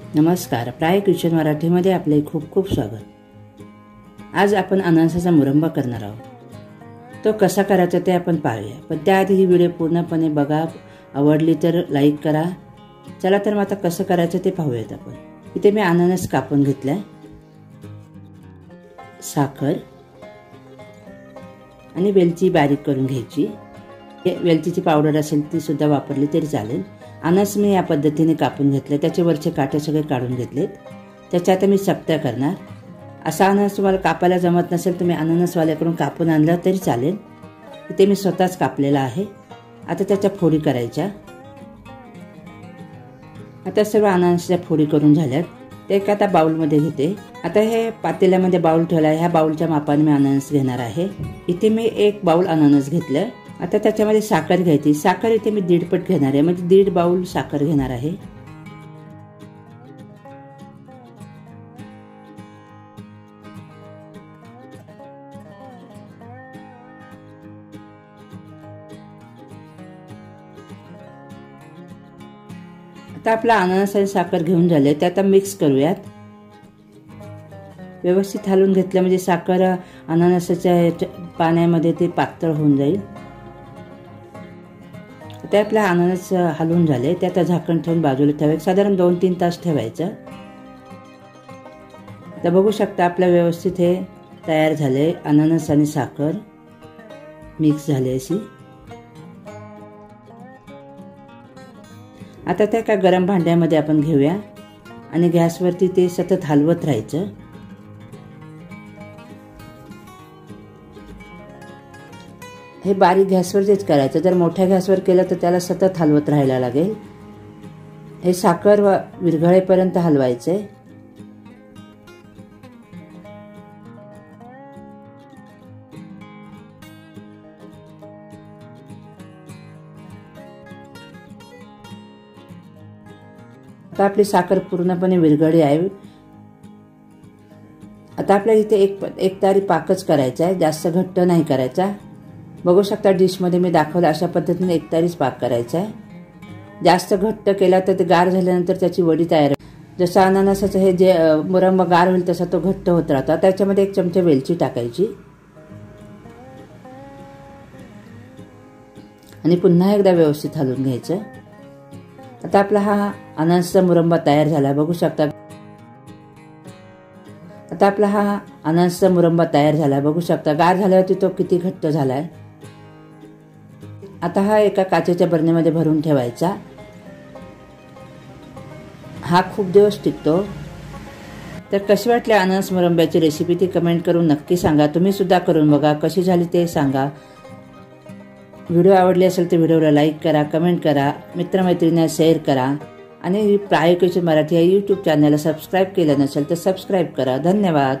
नमस्कार, प्राय किचन मराठीमध्ये आपले खूप खूप स्वागत। आज आपण अननसाचा मुरंबा करणार आहोत। तो कसा करायचा ते आपण पाहूया, पण त्याआधी ही व्हिडिओ पूर्णपणे बघा। आवडली तर लाईक करा। चला तर मग आता कसं करायचं ते पाहूयात आपण। इथे मी अननस कापून घेतलाय, साखर आणि वेलची बारीक करून घ्यायची। वेलचीची पावडर असेल ती सुद्धा वापरली तरी चालेल। अननस मी या पद्धतीने कापून घेतले, त्याचे वरचे काटे सगळे काढून घेतलेत। त्याच्या आता मी चकत्या करणार। असा अननस तुम्हाला कापायला जमत नसेल तुम्ही अननसवाल्याकडून कापून आणला तरी चालेल। इथे मी स्वतःच कापलेला आहे। आता त्याच्या फोडी करायच्या। आता सर्व अननसच्या फोडी करून झाल्यात, ते एका आता बाउलमध्ये घेते। आता हे पातेल्यामध्ये बाउल ठेवला आहे, ह्या बाउलच्या मापाने मी अननस घेणार आहे। इथे मी एक बाउल अननस घेतलं। आता त्याच्यामध्ये साखर घ्यायची। साखर इथे मी 1.5 पट घेणार आहे, म्हणजे 1.5 बाउल साखर घेणार आहे। आता आपला अननस आणि साखर घेऊन झाले, ते आता मिक्स करूयात। व्यवस्थित हलवून घेतलं म्हणजे साखर अननसाच्या पाण्यामध्ये ते पातळ होऊन जाईल। आता आपला अननस हलवून झाले, ते आता झाकण ठेवून बाजूला ठेवायचं। साधारण 2-3 तास ठेवायचं। आता बघू शकता आपलं व्यवस्थित हे तयार झाले। अननस आणि साखर मिक्स झाले अशी। आता त्या एका गरम भांड्यामध्ये आपण घेऊया आणि गॅसवरती ते सतत हलवत राहायचं। हे बारीक गॅसवरच करायचं। जर मोठ्या गॅसवर केलं तर त्याला सतत हलवत राहायला लागेल। हे साखर विरघळेपर्यंत हलवायचे। आता आपली साखर पूर्णपणे विरघळली आहे। आता आपल्याला इथे एक तारी पाकच करायचा आहे, जास्त घट्ट नाही करायचा। बघू शकता डिशमध्ये मी दाखवलं अशा पद्धतीने एक तारीच पाक करायचा आहे। जास्त घट्ट केला तर ते गार झाल्यानंतर त्याची वडी तयार होईल। जसं अननसाचं हे जे मुरंबा गार होईल तसा तो घट्ट होत राहतो। त्याच्यामध्ये 1 चमचा वेलची टाकायची आणि पुन्हा एकदा व्यवस्थित हलवून घ्यायचं। आता आपला हा अननसचा मुरंबा तयार झाला, बघू शकता। आता आपला हा अननसचा मुरंबा तयार झाला, बघू शकता। गार झाल्यावरती तो किती घट्ट झालाय। आता हा एका काचेच्या बरणीमध्ये भरून ठेवायचा। हा खूप दिवस टिकतो। तर कशी वाटली अननस मुरंब्याची रेसिपी ती कमेंट करून नक्की सांगा। तुम्ही सुद्धा करून बघा, कशी झाली ते सांगा। व्हिडिओ आवडली असेल तर व्हिडिओला लाईक करा, कमेंट करा, मित्रमैत्रिणींना शेअर करा आणि प्रायो किचन मराठी या YouTube चॅनलला सबस्क्राईब केलं नसेल तर सबस्क्राईब करा। धन्यवाद।